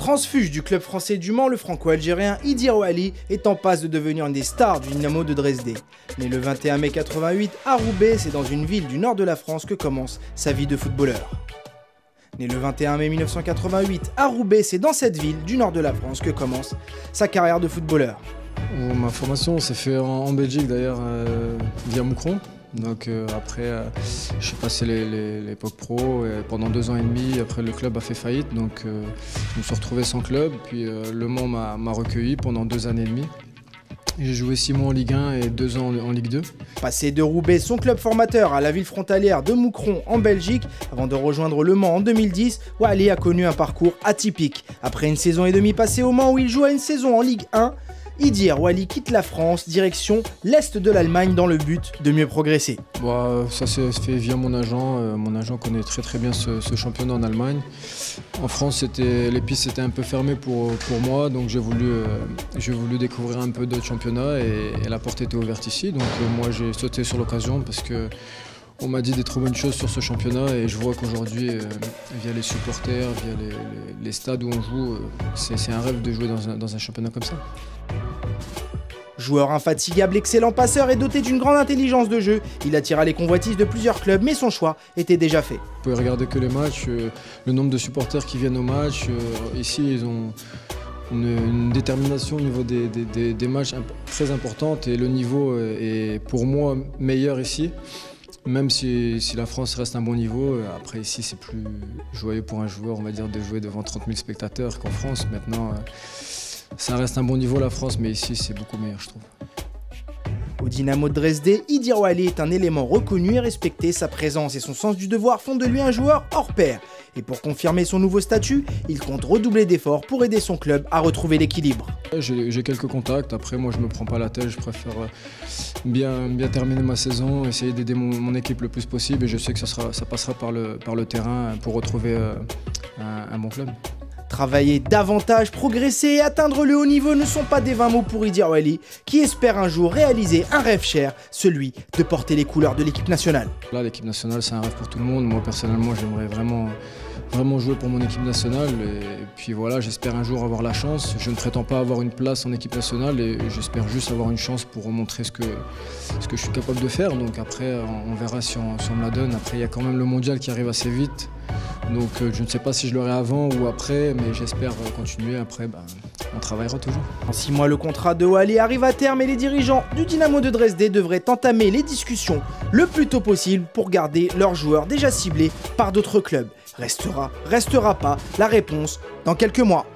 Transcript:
Transfuge du club français du Mans, le franco-algérien Idir Ouali est en passe de devenir une des stars du Dynamo de Dresde. Né le 21 mai 88 à Roubaix, c'est dans une ville du nord de la France que commence sa vie de footballeur. Né le 21 mai 1988 à Roubaix, c'est dans cette ville du nord de la France que commence sa carrière de footballeur. Ma formation s'est faite en Belgique d'ailleurs, via Moucron. Donc après, je suis passé l'époque pro et pendant 2 ans et demi. Après, le club a fait faillite, donc je me suis retrouvé sans club. Puis Le Mans m'a recueilli pendant 2 années et demie. J'ai joué 6 mois en Ligue 1 et 2 ans en Ligue 2. Passé de Roubaix, son club formateur, à la ville frontalière de Moucron en Belgique, avant de rejoindre Le Mans en 2010, Ouali a connu un parcours atypique. Après une saison et demie passée au Mans où il joue à une saison en Ligue 1, Idir Ouali quitte la France, direction l'Est de l'Allemagne dans le but de mieux progresser. Ça s'est fait via mon agent. Mon agent connaît très bien ce championnat en Allemagne. En France, les pistes étaient un peu fermées pour moi, donc j'ai voulu découvrir un peu d'autres championnats et la porte était ouverte ici. Donc moi j'ai sauté sur l'occasion parce que on m'a dit des trop bonnes choses sur ce championnat et je vois qu'aujourd'hui, via les supporters, via les stades où on joue, c'est un rêve de jouer dans un championnat comme ça. Joueur infatigable, excellent passeur et doté d'une grande intelligence de jeu, il attira les convoitises de plusieurs clubs, mais son choix était déjà fait. Vous pouvez regarder que les matchs, le nombre de supporters qui viennent aux matchs. Ici, ils ont une détermination au niveau des matchs très importante et le niveau est pour moi meilleur ici. Même si la France reste un bon niveau, après ici c'est plus joyeux pour un joueur, on va dire, de jouer devant 30 000 spectateurs qu'en France. Maintenant, ça reste un bon niveau la France, mais ici c'est beaucoup meilleur, je trouve. Au Dynamo de Dresde, Idir Ouali est un élément reconnu et respecté. Sa présence et son sens du devoir font de lui un joueur hors pair. Et pour confirmer son nouveau statut, il compte redoubler d'efforts pour aider son club à retrouver l'équilibre. J'ai quelques contacts, après moi je me prends pas la tête, je préfère bien terminer ma saison, essayer d'aider mon équipe le plus possible et je sais que ça passera par le terrain pour retrouver un bon club. Travailler davantage, progresser et atteindre le haut niveau ne sont pas des vains mots pour Idir Ouali, qui espère un jour réaliser un rêve cher, celui de porter les couleurs de l'équipe nationale. Là, l'équipe nationale, c'est un rêve pour tout le monde. Moi, personnellement, j'aimerais vraiment jouer pour mon équipe nationale. Et puis voilà, j'espère un jour avoir la chance. Je ne prétends pas avoir une place en équipe nationale et j'espère juste avoir une chance pour montrer ce que je suis capable de faire. Donc après, on verra si on me la donne. Après, il y a quand même le mondial qui arrive assez vite. Donc je ne sais pas si je l'aurai avant ou après, mais j'espère continuer. Après, on travaillera toujours. En 6 mois, le contrat de Ouali arrive à terme et les dirigeants du Dynamo de Dresde devraient entamer les discussions le plus tôt possible pour garder leurs joueurs déjà ciblés par d'autres clubs. Restera pas la réponse dans quelques mois.